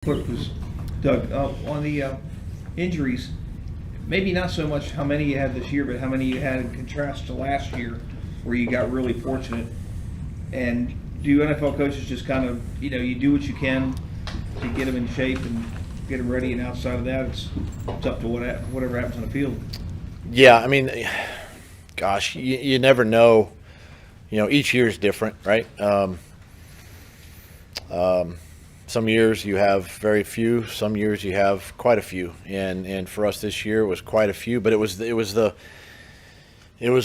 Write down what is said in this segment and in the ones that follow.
Quick was, Doug, on the injuries, maybe not so much how many you had this year, but how many you had in contrast to last year where you got really fortunate. And do NFL coaches just kind of, you do what you can to get them in shape and get them ready, and outside of that, it's up to whatever happens on the field? Yeah, I mean, gosh, you never know. Each year is different, right? Some years you have very few. Some years you have quite a few. And for us this year, it was quite a few. But it was the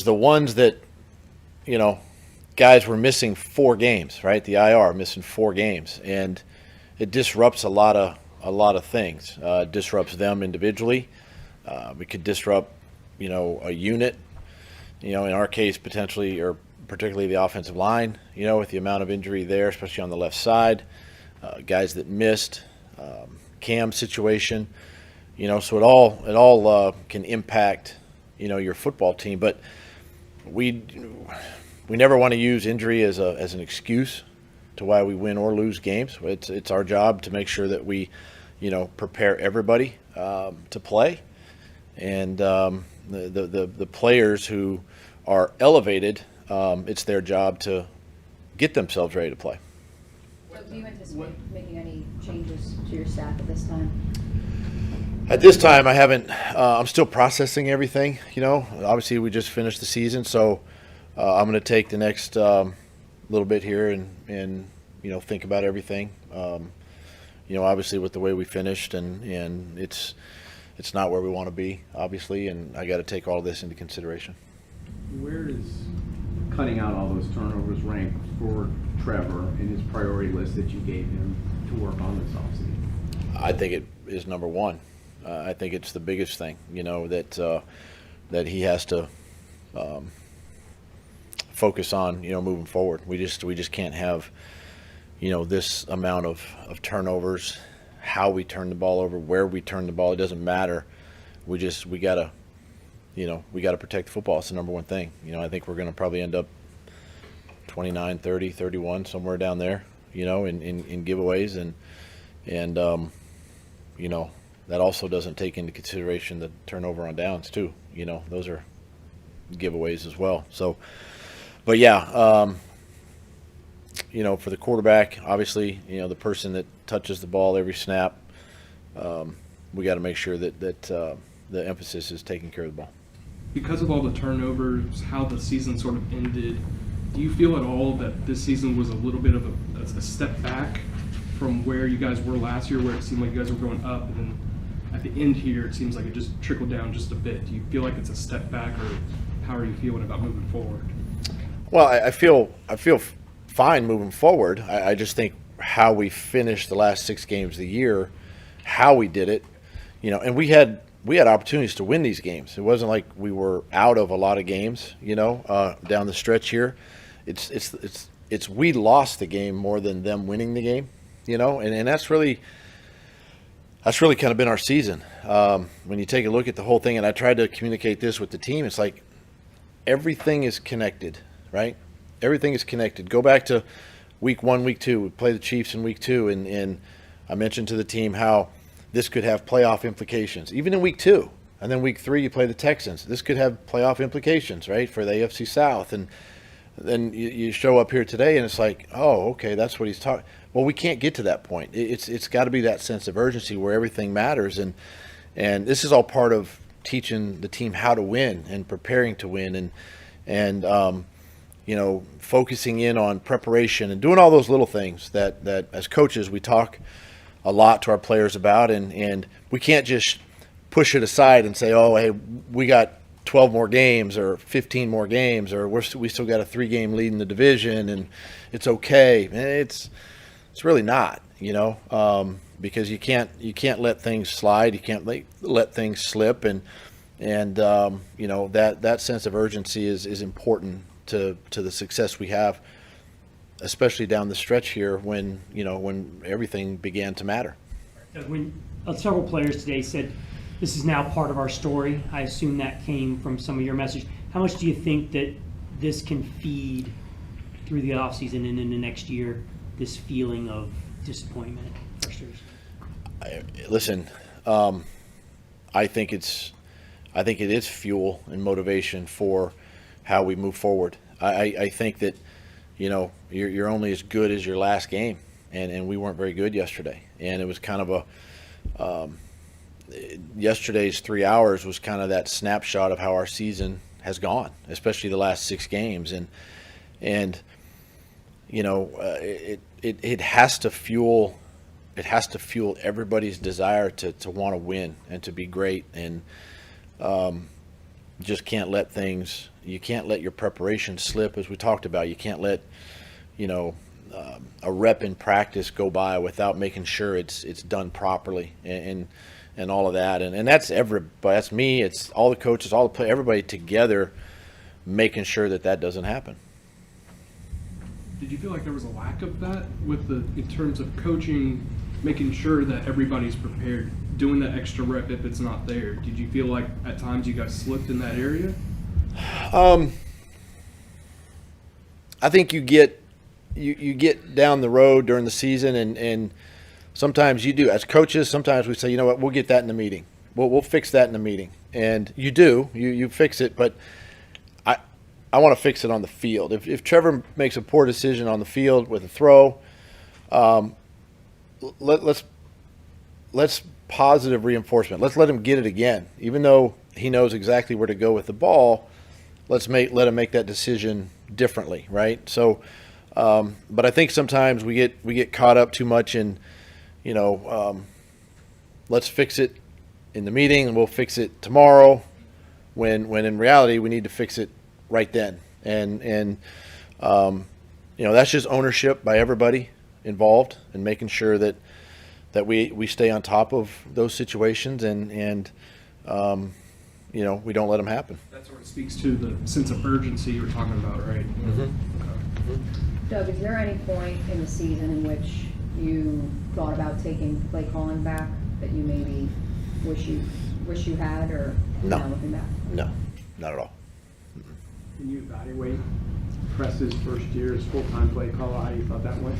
ones that, guys were missing 4 games, right? The IR missing 4 games, and it disrupts a lot of things. Disrupts them individually. We could disrupt, a unit. In our case, potentially or particularly the offensive line. With the amount of injury there, especially on the left side. Guys that missed, Cam situation, so it all can impact, your football team. But we never want to use injury as an excuse to why we win or lose games. It's our job to make sure that we, prepare everybody to play, and the players who are elevated, it's their job to get themselves ready to play. Do you anticipate making any changes to your staff at this time? At this time, I haven't. I'm still processing everything. Obviously we just finished the season, so I'm going to take the next little bit here and think about everything. Obviously with the way we finished, and it's not where we want to be, obviously, and I got to take all this into consideration. Where does cutting out all those turnovers rank for Trevor in his priority list that you gave him to work on this offseason? I think it is number one. I think it's the biggest thing, that he has to focus on, moving forward. We just can't have, this amount of turnovers. How we turn the ball over, where we turn the ball, it doesn't matter. We gotta protect the football. It's the number one thing. I think we're going to probably end up 29, 30, 31, somewhere down there, in giveaways. And that also doesn't take into consideration the turnover on downs too. Those are giveaways as well. So, but yeah, for the quarterback, obviously, the person that touches the ball every snap, we got to make sure that the emphasis is taking care of the ball. Because of all the turnovers, how the season sort of ended, do you feel at all that this season was a little bit of a step back from where you guys were last year, where it seemed like you guys were going up, and then at the end here, it seems like it just trickled down just a bit? Do you feel like it's a step back, or how are you feeling about moving forward? Well, I feel fine moving forward. I just think how we finished the last 6 games of the year, how we did it, and we had opportunities to win these games. It wasn't like we were out of a lot of games, down the stretch here. It's we lost the game more than them winning the game, and that's really kind of been our season. When you take a look at the whole thing, and I tried to communicate this with the team, it's like everything is connected, right? Everything is connected. Go back to week 1, week 2. We play the Chiefs in week 2, and I mentioned to the team how this could have playoff implications, even in week 2. And then week 3, you play the Texans. This could have playoff implications, right, for the AFC South. And then you show up here today, and it's like, oh, okay, that's what he's talking. Well, we can't get to that point. It's got to be that sense of urgency where everything matters. And this is all part of teaching the team how to win and preparing to win, and focusing in on preparation and doing all those little things that as coaches we talk a lot to our players about, and we can't just push it aside and say, oh, hey, we got 12 more games or 15 more games, or we still got a 3-game lead in the division and it's okay. It's really not, because you can't let things slide. You can't let things slip, and that sense of urgency is important to the success we have, especially down the stretch here when everything began to matter. When several players today said, this is now part of our story, I assume that came from some of your message. How much do you think that this can feed through the offseason and into next year, this feeling of disappointment, frustration? Listen, I think it is fuel and motivation for how we move forward. I think that, you're only as good as your last game, and we weren't very good yesterday. And it was kind of yesterday's 3 hours was kind of that snapshot of how our season has gone, especially the last 6 games. And it has to fuel. It has to fuel everybody's desire to want to win and to be great, and just can't let things. You can't let your preparation slip, as we talked about. You can't let a rep in practice go by without making sure it's done properly and all of that. And that's everybody. That's me. It's all the coaches, everybody together, making sure that doesn't happen. Did you feel like there was a lack of that in terms of coaching, making sure that everybody's prepared, doing that extra rep if it's not there? Did you feel like at times you guys slipped in that area? I think you get down the road during the season, and sometimes you do. As coaches, sometimes we say, you know what, we'll get that in the meeting. We'll fix that in the meeting. And you do. You fix it, but I want to fix it on the field. If Trevor makes a poor decision on the field with a throw, let's positive reinforcement. Let's let him get it again, even though he knows exactly where to go with the ball. Let him make that decision differently, right? So, but I think sometimes we get caught up too much in, let's fix it in the meeting and we'll fix it tomorrow, when in reality we need to fix it right then. And that's just ownership by everybody involved and making sure that we stay on top of those situations and we don't let them happen. That sort of speaks to the sense of urgency you were talking about, right? Mm-hmm. Okay. Doug, is there any point in the season in which you thought about taking play calling back that you maybe wish you had, or No. now looking back? No, not at all. Can you evaluate Press's first year as full-time play caller, how you thought that went?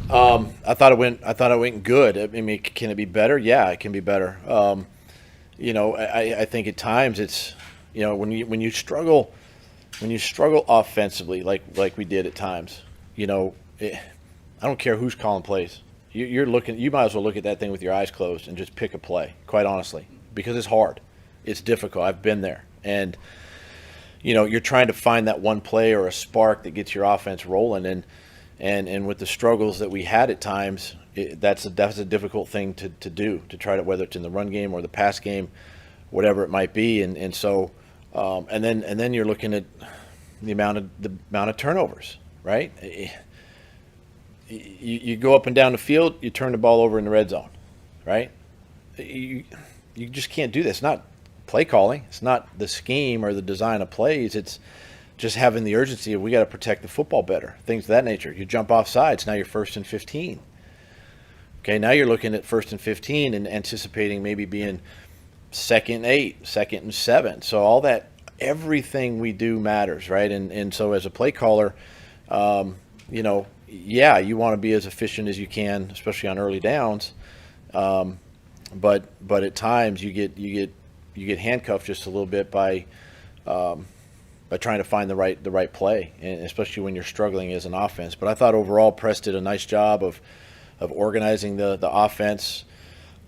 I thought it went good. I mean, can it be better? Yeah, it can be better. I think at times it's, when you struggle offensively like we did at times, I don't care who's calling plays. You might as well look at that thing with your eyes closed and just pick a play, quite honestly, because it's hard. It's difficult. I've been there. And, you're trying to find that one play or a spark that gets your offense rolling. And with the struggles that we had at times, that's a difficult thing to do, to try to, whether it's in the run game or the pass game, whatever it might be. And so, and then you're looking at the amount of turnovers, right? You go up and down the field, you turn the ball over in the red zone, right? You just can't do this. It's not play calling. It's not the scheme or the design of plays. It's just having the urgency of, we got to protect the football better, things of that nature. You jump off sides, now you're 1st and 15. Okay, now you're looking at 1st and 15 and anticipating maybe being 2nd and 8, 2nd and 7. So all that, everything we do matters, right? And so as a play caller, you want to be as efficient as you can, especially on early downs. But at times you get handcuffed just a little bit by trying to find the right play, and especially when you're struggling as an offense. But I thought overall Press did a nice job of organizing the offense,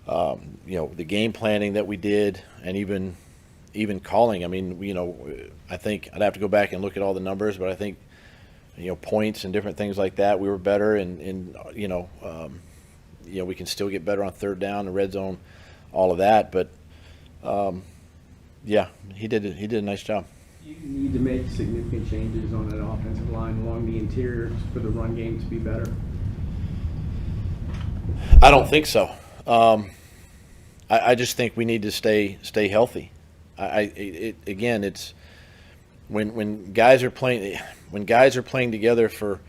the game planning that we did, and even calling. I mean, I think I'd have to go back and look at all the numbers, but I think, points and different things like that, we were better, and we can still get better on 3rd down, the red zone, all of that. But he did a nice job. Do you need to make significant changes on that offensive line along the interior for the run game to be better? I don't think so. I just think we need to stay healthy. It's when guys are playing together for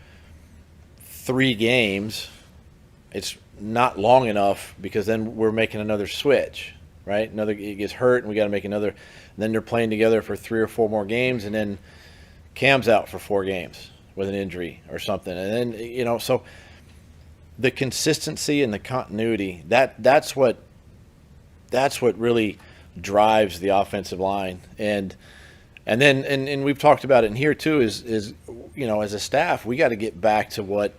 3 games, it's not long enough, because then we're making another switch, right? It gets hurt and we got to make another. And then they're playing together for 3 or 4 more games, and then Cam's out for 4 games with an injury or something, and then so the consistency and the continuity, that's what really drives the offensive line. And then we've talked about it in here too, is you know, as a staff, we got to get back to what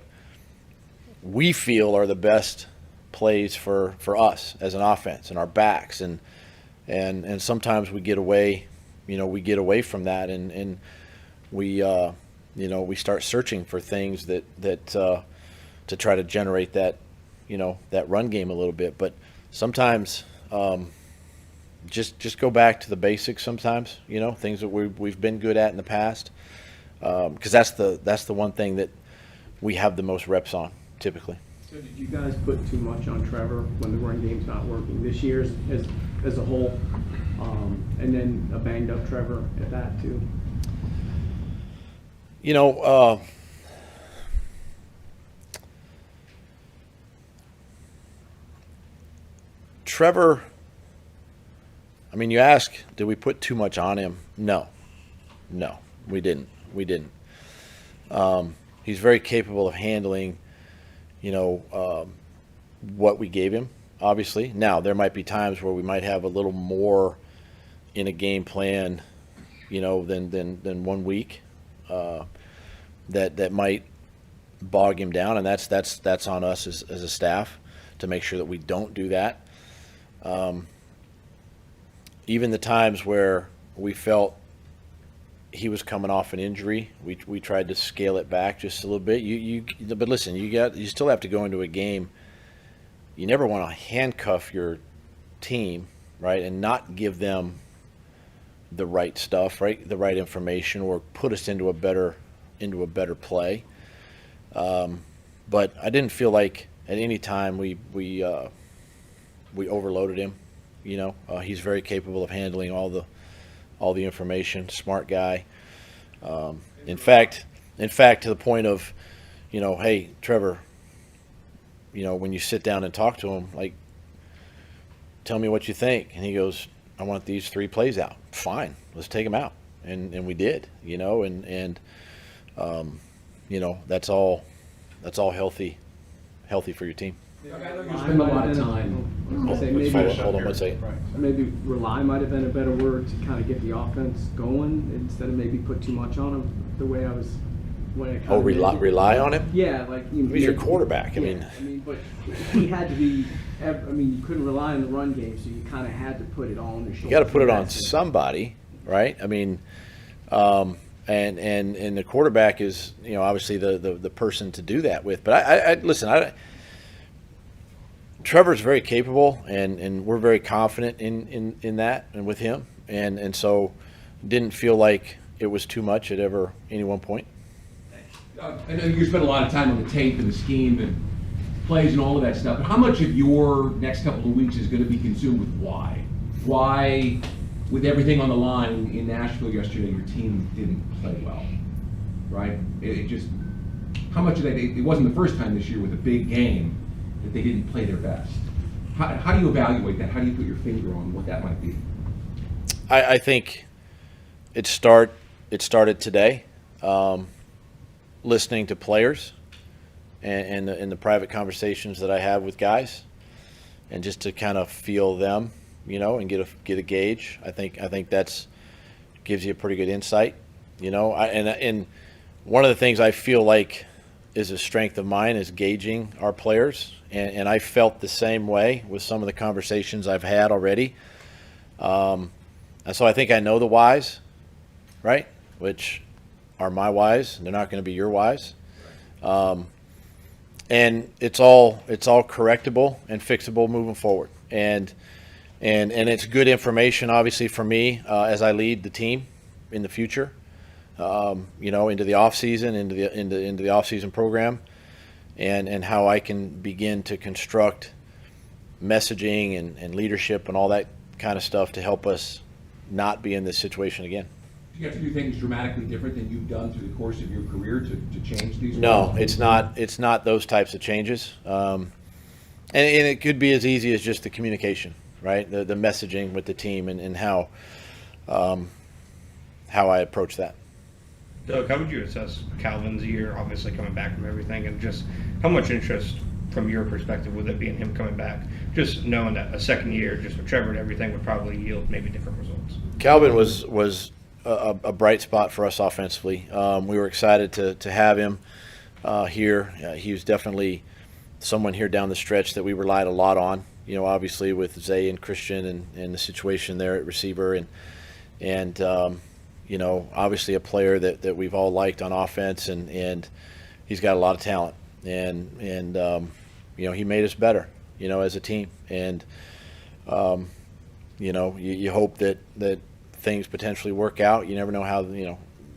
we feel are the best plays for us as an offense and our backs, and sometimes we get away, you know, we get away from that, and we you know, we start searching for things that to try to generate that, you know, that run game a little bit. But sometimes just go back to the basics sometimes, you know, things that we've been good at in the past, because that's the one thing that we have the most reps on typically. So did you guys put too much on Trevor when the run game's not working this year as a whole? And then a banged up Trevor at that too? You know, Trevor, I mean, you ask, did we put too much on him? No, we didn't. He's very capable of handling, you know, what we gave him, obviously. Now, there might be times where we might have a little more in a game plan, you know, than 1 week, that might bog him down, and that's on us as a staff to make sure that we don't do that. Even the times where we felt he was coming off an injury, we tried to scale it back just a little bit. But listen, you still have to go into a game. You never want to handcuff your team, right, and not give them the right stuff, right, the right information, or put us into a better play. But I didn't feel like at any time we overloaded him. You know, he's very capable of handling all the information. Smart guy. In fact, to the point of, you know, hey, Trevor, you know, when you sit down and talk to him, like, tell me what you think. And he goes, I want these 3 plays out. Fine, let's take them out. And we did, you know, and you know, that's all healthy for your team. You spend a lot of time. Hold on one second. Maybe rely might have been a better word to kind of get the offense going instead of maybe put too much on him. The way I was, when it kind of rely on him? Yeah, like He's your quarterback. I mean, but he had to be. I mean, you couldn't rely on the run game, so you kind of had to put it all on your shoulders. You got to put it on somebody, right? I mean, and the quarterback is, you know, obviously the person to do that with. But I listen. Trevor's very capable, and we're very confident in that and with him, and so didn't feel like it was too much at any one point. I know you spent a lot of time on the tape and the scheme and plays and all of that stuff, but how much of your next couple of weeks is going to be consumed with why? Why, with everything on the line in Nashville yesterday, your team didn't play well, right? It just, how much of that, it wasn't the first time this year with a big game that they didn't play their best. How do you evaluate that? How do you put your finger on what that might be? I think it started today, listening to players and the private conversations that I have with guys, and just to kind of feel them, you know, and get a gauge. I think that's gives you a pretty good insight, you know. And one of the things I feel like is a strength of mine is gauging our players, and I felt the same way with some of the conversations I've had already. And so I think I know the whys, right? Which are my whys. They're not going to be your whys. And it's all correctable and fixable moving forward. And it's good information, obviously, for me as I lead the team in the future. You know, into the offseason, into the offseason program, and how I can begin to construct messaging and leadership and all that kind of stuff to help us not be in this situation again. Do you have to do things dramatically different than you've done through the course of your career to change these? No, it's not those types of changes. And it could be as easy as just the communication, right? The messaging with the team and how I approach that. Doug, how would you assess Calvin's year, obviously coming back from everything, and just how much interest from your perspective, with it being him coming back, just knowing that a second year, just with Trevor and everything, would probably yield maybe different results? Calvin was a bright spot for us offensively. We were excited to have him here. He was definitely someone here down the stretch that we relied a lot on. Obviously with Zay and Christian and the situation there at receiver, and obviously a player that we've all liked on offense, and he's got a lot of talent, and he made us better, as a team, and you hope that things potentially work out. You never know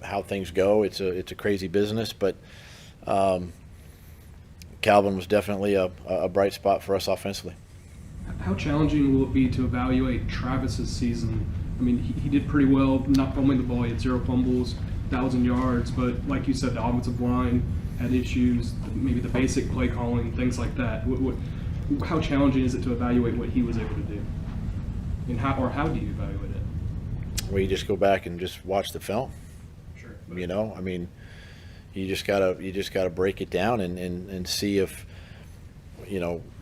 how things go. It's a crazy business, but Calvin was definitely a bright spot for us offensively. How challenging will it be to evaluate Travis's season? I mean, he did pretty well, not fumbling the ball. He had 0 fumbles, 1,000 yards, but like you said, the offensive line had issues, maybe the basic play calling, things like that. How challenging is it to evaluate what he was able to do? And how do you evaluate it? Well, you just go back and just watch the film. Sure. I mean, you just gotta break it down and see if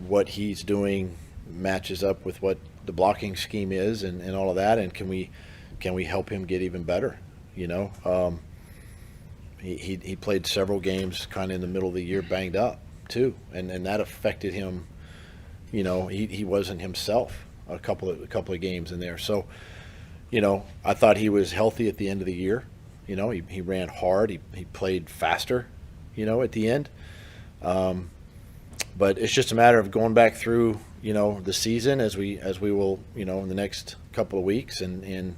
what he's doing matches up with what the blocking scheme is and all of that, and can we help him get even better? He played several games kind of in the middle of the year banged up too, and that affected him. He wasn't himself a couple of games in there. So I thought he was healthy at the end of the year. He ran hard, he played faster at the end, but it's just a matter of going back through the season as we will in the next couple of weeks, and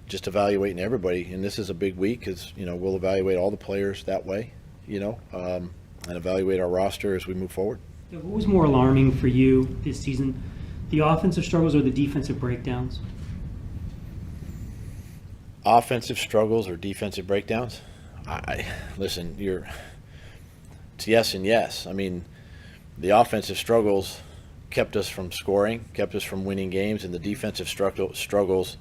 just evaluating everybody. And this is a big week because we'll evaluate all the players that way, and evaluate our roster as we move forward. What was more alarming for you this season, the offensive struggles or the defensive breakdowns? Offensive struggles or defensive breakdowns? Listen, it's yes and yes. I mean, the offensive struggles kept us from scoring, kept us from winning games, and the defensive struggles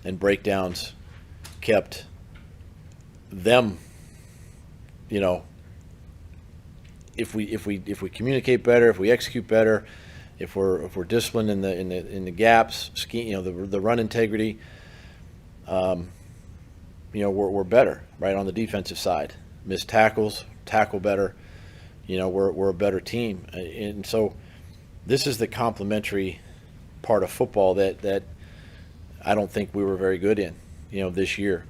and breakdowns kept them. If we communicate better, if we execute better, if we're disciplined in the gaps, scheme, the run integrity, we're better right on the defensive side. Miss tackles, tackle better. We're a better team, and so this is the complementary part of football that I don't think we were very good in. This year,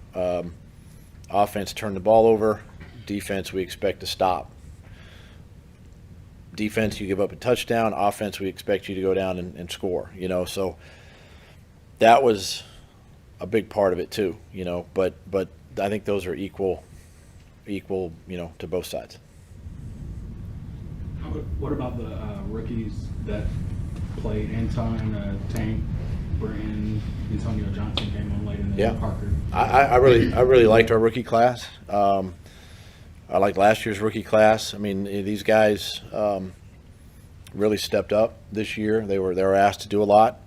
offense turned the ball over, defense we expect to stop. Defense, you give up a touchdown. Offense, we expect you to go down and score. So that was a big part of it too. But I think those are equal. To both sides. What about the rookies that played? Anton, Tank, Brenton, Antonio Johnson came on late in the Parker. I really liked our rookie class. I liked last year's rookie class. I mean, these guys really stepped up this year. They were asked to do a lot.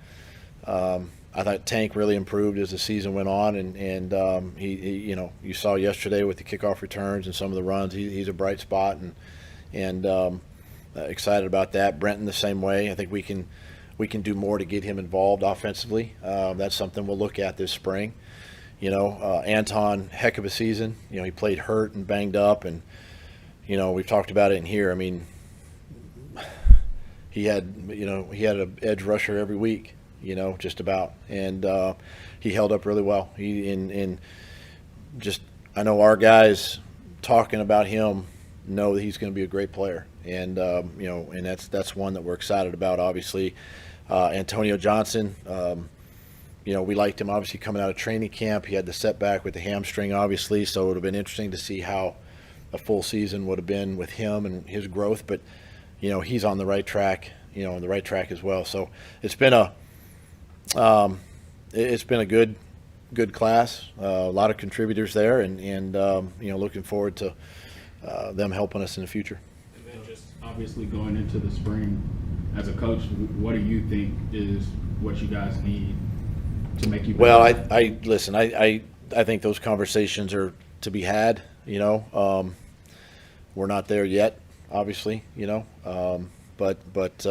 I thought Tank really improved as the season went on, and he you saw yesterday with the kickoff returns and some of the runs. He's a bright spot, and excited about that. Brenton the same way. I think we can do more to get him involved offensively. That's something we'll look at this spring. Anton, heck of a season. He played hurt and banged up, and we've talked about it in here. I mean, he had an edge rusher every week, just about, and he held up really well. I know our guys talking about him know that he's going to be a great player, and and that's one that we're excited about. Obviously, Antonio Johnson. We liked him obviously coming out of training camp. He had the setback with the hamstring, obviously, so it would have been interesting to see how a full season would have been with him and his growth. But he's on the right track, on the right track as well. So it's been a good class, a lot of contributors there, and looking forward to them helping us in the future. And then just obviously going into the spring, as a coach, what do you think is what you guys need to make you better? Well, I listen. I think those conversations are to be had. We're not there yet obviously, but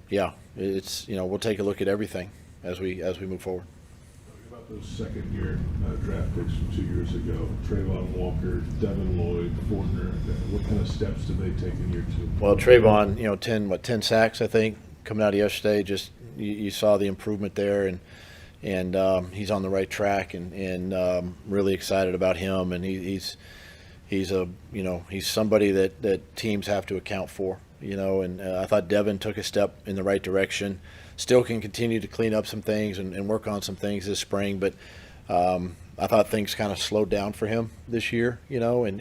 yeah, it's we'll take a look at everything as we move forward. Talking about those second-year draft picks from 2 years ago, Trayvon Walker, Devin Lloyd, Fortner, what kind of steps did they take in year 2? Well, Trayvon, 10 sacks, I think, coming out of yesterday. Just you saw the improvement there, and he's on the right track, and really excited about him. And he's somebody that teams have to account for, And I thought Devin took a step in the right direction. Still can continue to clean up some things and work on some things this spring, but I thought things kind of slowed down for him this year, and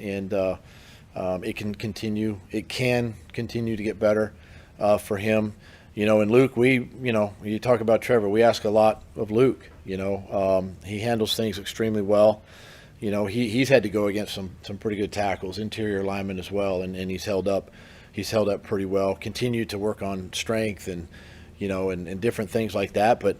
it can continue. It can continue to get better for him, And Luke, you talk about Trevor. We ask a lot of Luke. He handles things extremely well. He's had to go against some pretty good tackles, interior linemen as well, and he's held up. He's held up pretty well. Continued to work on strength and different things like that. But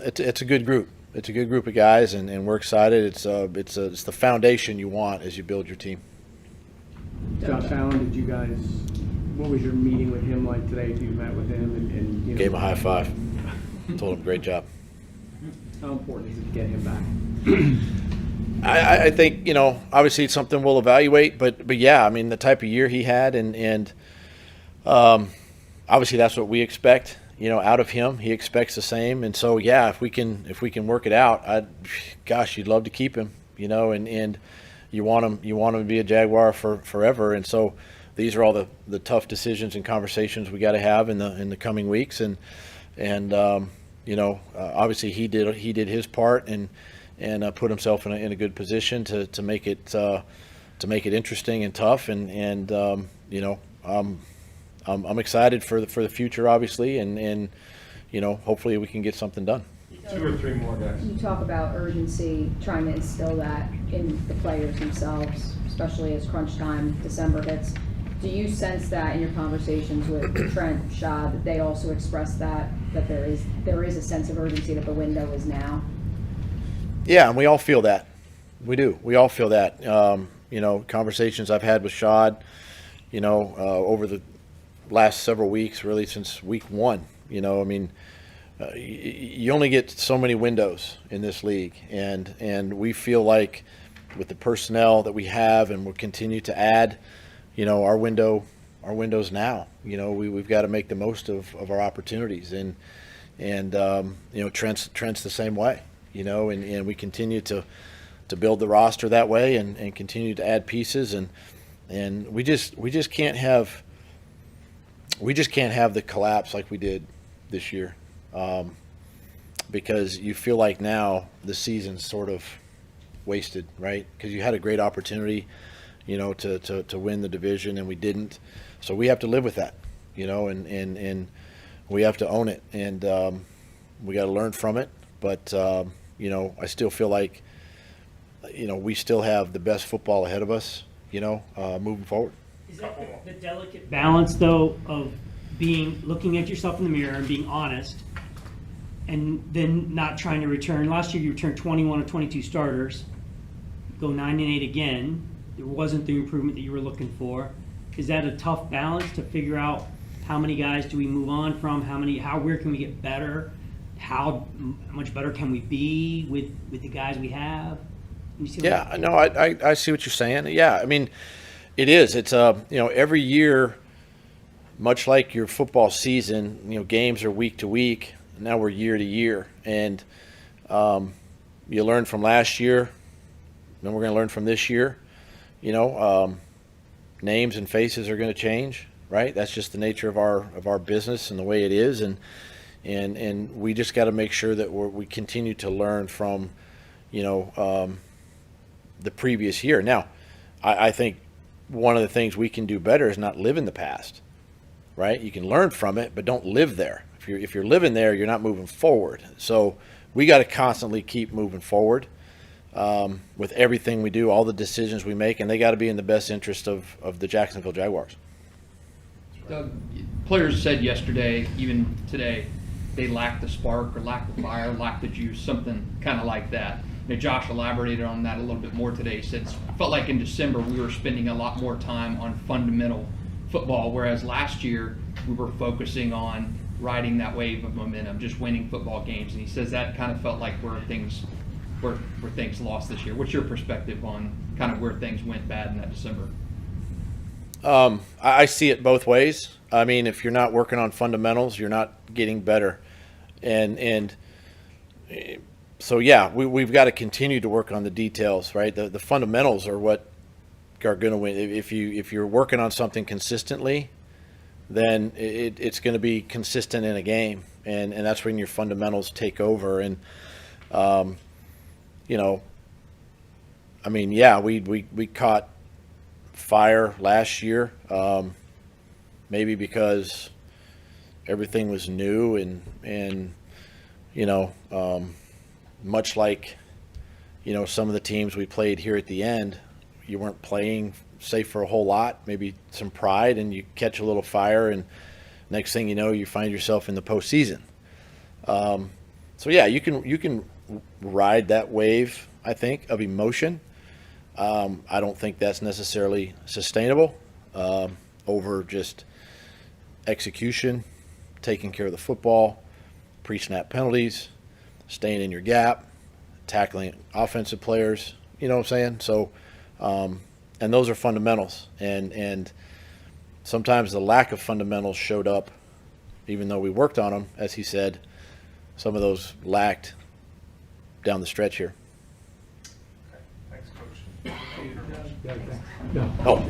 it's a good group. It's a good group of guys, and we're excited. It's the foundation you want as you build your team. Josh Allen, what was your meeting with him like today? You met with him and Gave him a high five. Told him great job. How important is it to get him back? I think obviously it's something we'll evaluate, but yeah, I mean the type of year he had, and obviously that's what we expect, out of him. He expects the same, and so yeah, if we can work it out, you'd love to keep him, and you want him to be a Jaguar for forever, and so these are all the tough decisions and conversations we got to have in the coming weeks, and obviously he did his part and put himself in a good position to make it interesting and tough, and I'm excited for the future, obviously, and hopefully we can get something done. 2 or 3 more guys. You talk about urgency, trying to instill that in the players themselves, especially as crunch time, December hits. Do you sense that in your conversations with Trent, Shad, that they also express that there is a sense of urgency that the window is now? Yeah, and we all feel that. We do. We all feel that. Conversations I've had with Shad, over the last several weeks, really since week 1. You only get so many windows in this league, and we feel like with the personnel that we have, and we'll continue to add, our windows now. We've got to make the most of our opportunities, and Trent's the same way. And we continue to build the roster that way, and continue to add pieces, and we just can't have the collapse like we did this year, because you feel like now the season's sort of wasted, right? Because you had a great opportunity, to win the division, and we didn't. So we have to live with that, and we have to own it, and we got to learn from it. But I still feel like we still have the best football ahead of us, moving forward. Is that the delicate balance, though, of looking at yourself in the mirror and being honest, and then not trying to return? Last year you returned 21 of 22 starters, go 9-8 again. There wasn't the improvement that you were looking for. Is that a tough balance to figure out how many guys do we move on from? Where can we get better? How much better can we be with the guys we have? Yeah, no, I see what you're saying. Yeah, I mean, it is. It's every year, much like your football season, games are week to week. Now we're year to year, and you learn from last year. Then we're going to learn from this year. Names and faces are going to change, right? That's just the nature of our business and the way it is, and we just got to make sure that we continue to learn from, the previous year. Now, I think one of the things we can do better is not live in the past, right? You can learn from it, but don't live there. If you're living there, you're not moving forward. So we got to constantly keep moving forward with everything we do, all the decisions we make, and they got to be in the best interest of the Jacksonville Jaguars. Doug, players said yesterday, even today, they lack the spark or lack the fire, lack the juice, something kind of like that. Josh elaborated on that a little bit more today. He said, felt like in December we were spending a lot more time on fundamental football, whereas last year we were focusing on riding that wave of momentum, just winning football games. And he says that kind of felt like where things lost this year. What's your perspective on kind of where things went bad in that December? I see it both ways. I mean, if you're not working on fundamentals, you're not getting better. And so, yeah, we've got to continue to work on the details, right? The fundamentals are what are going to win. If you're working on something consistently, then it's going to be consistent in a game. And that's when your fundamentals take over. And, you know, I mean, yeah, we caught fire last year, maybe because everything was new and you know, much like, you know, some of the teams we played here at the end, you weren't playing safe for a whole lot, maybe some pride, and you catch a little fire, and next thing you know, you find yourself in the postseason. So yeah, you can ride that wave, I think, of emotion. I don't think that's necessarily sustainable over just execution, taking care of the football, pre-snap penalties, staying in your gap, tackling offensive players, you know what I'm saying? So, and those are fundamentals. And sometimes the lack of fundamentals showed up, even though we worked on them, as he said, some of those lacked down the stretch here. Thanks, Coach. Oh,